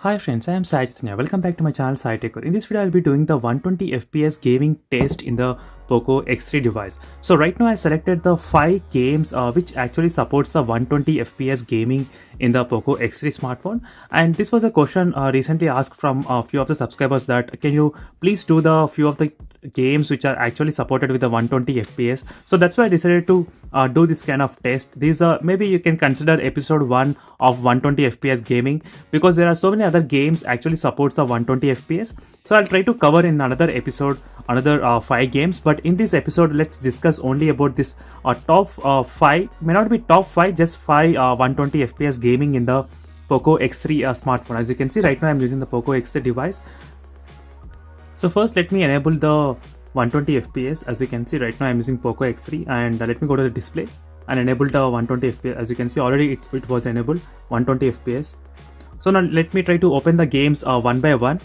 Hi friends, I am Sai Chaitanya. Welcome back to my channel Sai Tech. In this video, I'll be doing the 120 FPS gaming test in the Poco X3 device. So right now I selected the 5 games which actually supports the 120 FPS gaming in the Poco X3 smartphone. And this was a question recently asked from a few of the subscribers that can you please do the few of the games which are actually supported with the 120 FPS. So that's why I decided to do this kind of test. These are maybe you can consider episode 1 of 120 FPS gaming, because there are so many other games actually supports the 120 FPS. So I'll try to cover in another episode another 5 games, but in this episode let's discuss only about this top 5, may not be top 5, just 5 120 FPS gaming in the Poco X3 smartphone. As you can see right now I'm using the Poco X3 device. So first let me enable the 120 FPS. As you can see right now I'm using Poco X3, and let me go to the display and enable the 120 FPS. As you can see already it was enabled 120 FPS. So now let me try to open the games one by one.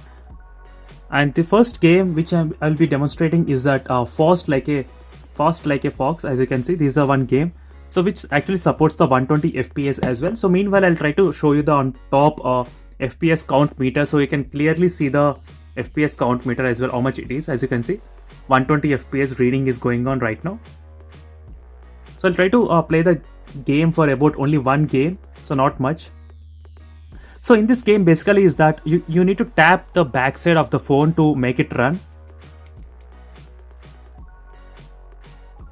And the first game which I'll be demonstrating is that Fast Like a Fox. As you can see, this is one game, so which actually supports the 120 FPS as well. So meanwhile I'll try to show you the on top FPS count meter, so you can clearly see the FPS count meter as well, how much it is. As you can see 120 FPS reading is going on right now. So I'll try to play the game for about only one game, so not much. So in this game basically is that you need to tap the backside of the phone to make it run.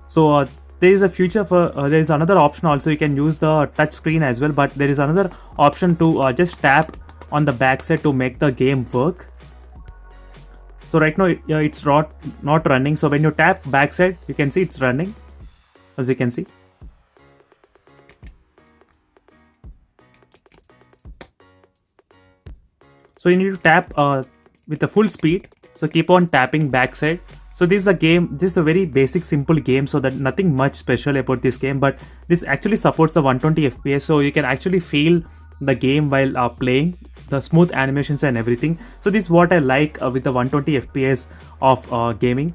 So there is a feature for there is another option also, you can use the touch screen as well, but there is another option to just tap on the backside to make the game work. So right now it's not running, so when you tap backside you can see it's running, as you can see. So you need to tap with the full speed, so keep on tapping backside. So this is a game, this is a very basic simple game, so that nothing much special about this game, but this actually supports the 120 FPS, so you can actually feel the game while playing, the smooth animations and everything. So this is what I like with the 120 FPS of gaming.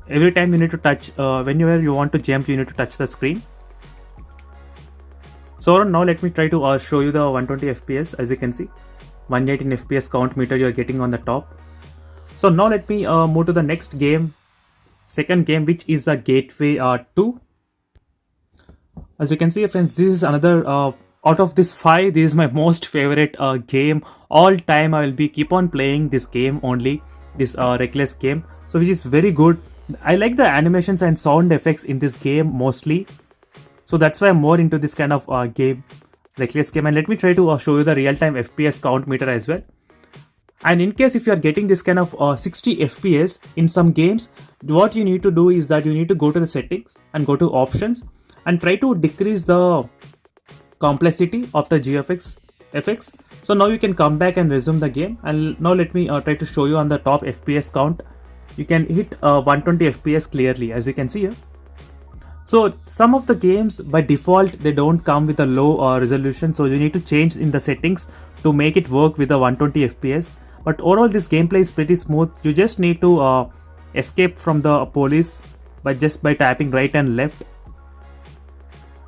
Every time you need to touch, whenever you want to jump you need to touch the screen. So now let me try to show you the 120 FPS. As you can see 118 FPS count meter you are getting on the top. So now let me move to the next game, second game, which is the Gateway 2. As you can see friends, this is another out of this 5, this is my most favorite game all time. I will be keep on playing this game only, this Reckless game, so which is very good. I like the animations and sound effects in this game mostly, so that's why I'm more into this kind of game, Reckless game. And let me try to show you the real-time FPS count meter as well. And in case if you are getting this kind of 60 FPS in some games, what you need to do is that you need to go to the settings and go to options and try to decrease the complexity of the GFX effects. So now you can come back and resume the game. And now let me try to show you on the top FPS count. You can hit 120 FPS clearly, as you can see here. So some of the games by default they don't come with a low resolution, so you need to change in the settings to make it work with the 120 FPS. But overall this gameplay is pretty smooth. You just need to escape from the police by tapping right and left.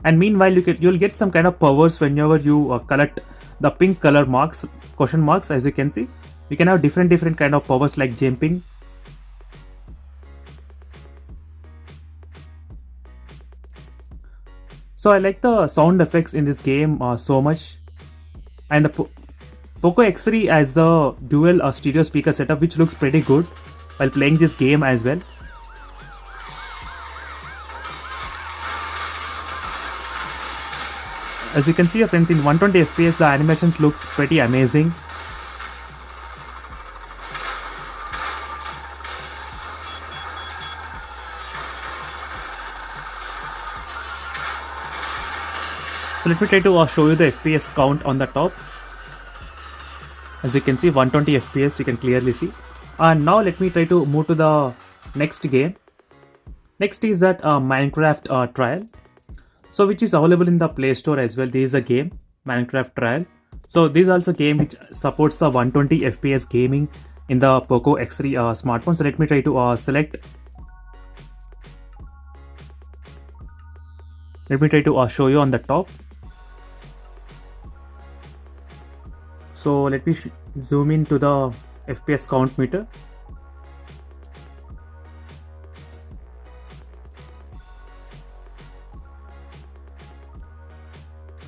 And meanwhile you'll get some kind of powers whenever you collect the pink color marks, question marks. As you can see, you can have different kind of powers like jumping. So I like the sound effects in this game so much. And the Poco X3 has the dual stereo speaker setup, which looks pretty good while playing this game as well. As you can see friends, in 120 FPS the animations looks pretty amazing. So let me try to show you the FPS count on the top. As you can see 120 FPS you can clearly see. And now let me try to move to the next game. Next is that Minecraft Trial, so which is available in the Play Store as well. This is a game, Minecraft Trial. So this is also a game which supports the 120 FPS gaming in the Poco X3 smartphone. So let me try to select. Let me try to show you on the top. So let me zoom into the FPS count meter.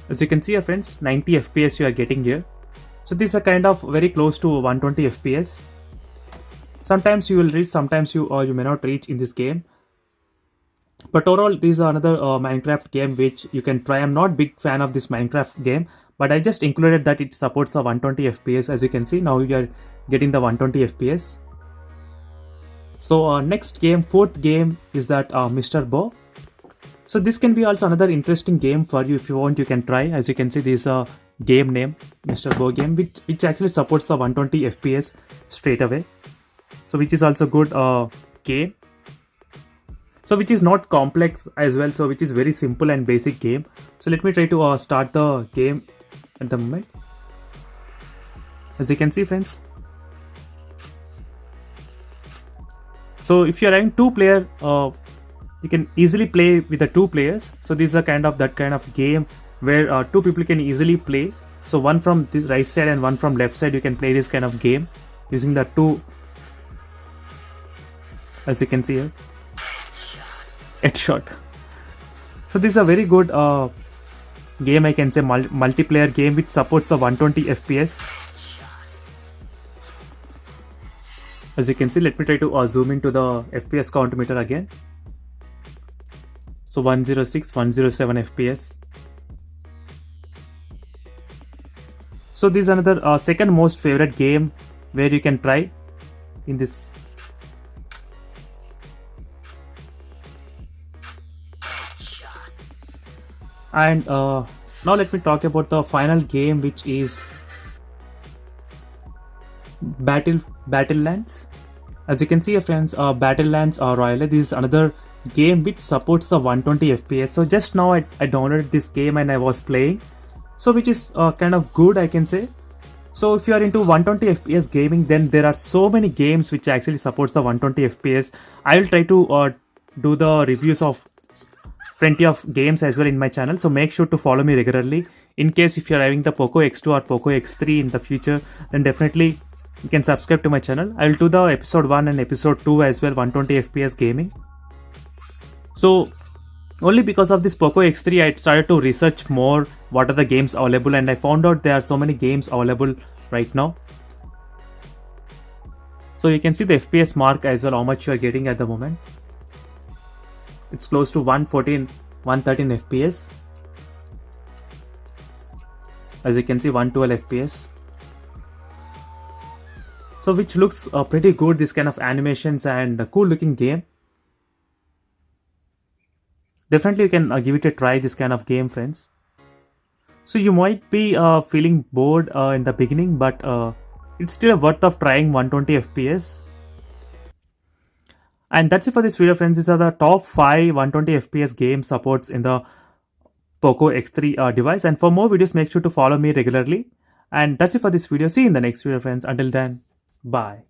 As you can see, friends, 90 FPS you are getting here. So these are kind of very close to 120 FPS. Sometimes you will reach, sometimes you may not reach in this game. But overall, this is another Minecraft game which you can try. I'm not big fan of this Minecraft game, but I just included that it supports the 120 FPS. As you can see, now you are getting the 120 FPS. So next game, fourth game is that Mr. Bo. So this can be also another interesting game for you. If you want, you can try. As you can see, this is a game name, Mr. Bo game, which actually supports the 120 FPS straight away. So which is also good game. So which is not complex as well. So which is very simple and basic game. So let me try to start the game at the moment. As you can see, friends. So if you are having two player, you can easily play with the two players. So this is a kind of that kind of game where two people can easily play. So one from this right side and one from left side, you can play this kind of game using the two. As you can see here, headshot. So this is a very good game, I can say, multiplayer game which supports the 120 FPS. As you can see, let me try to zoom into the FPS count meter again. So 106, 107 FPS. So this is another second most favorite game where you can try in this. And now let me talk about the final game, which is Battlelands. As you can see, friends, Battlelands Royale. This is another game which supports the 120 FPS. So just now I downloaded this game and I was playing. So which is kind of good, I can say. So if you are into 120 FPS gaming, then there are so many games which actually supports the 120 FPS. I will try to do the reviews of plenty of games as well in my channel, so make sure to follow me regularly. In case if you're having the Poco X2 or Poco X3 in the future, then definitely you can subscribe to my channel. I will do the episode 1 and episode 2 as well, 120 FPS gaming. So only because of this Poco X3 I started to research more what are the games available, and I found out there are so many games available right now. So you can see the FPS mark as well, how much you are getting at the moment. It's close to 114, 113 FPS. As you can see, 112 FPS. So which looks pretty good, this kind of animations and a cool looking game. Definitely you can give it a try, this kind of game, friends. So you might be feeling bored in the beginning, but it's still worth of trying 120 FPS. And that's it for this video, friends. These are the top 5 120 FPS game supports in the Poco X3 device. And for more videos, make sure to follow me regularly. And that's it for this video. See you in the next video, friends. Until then, bye.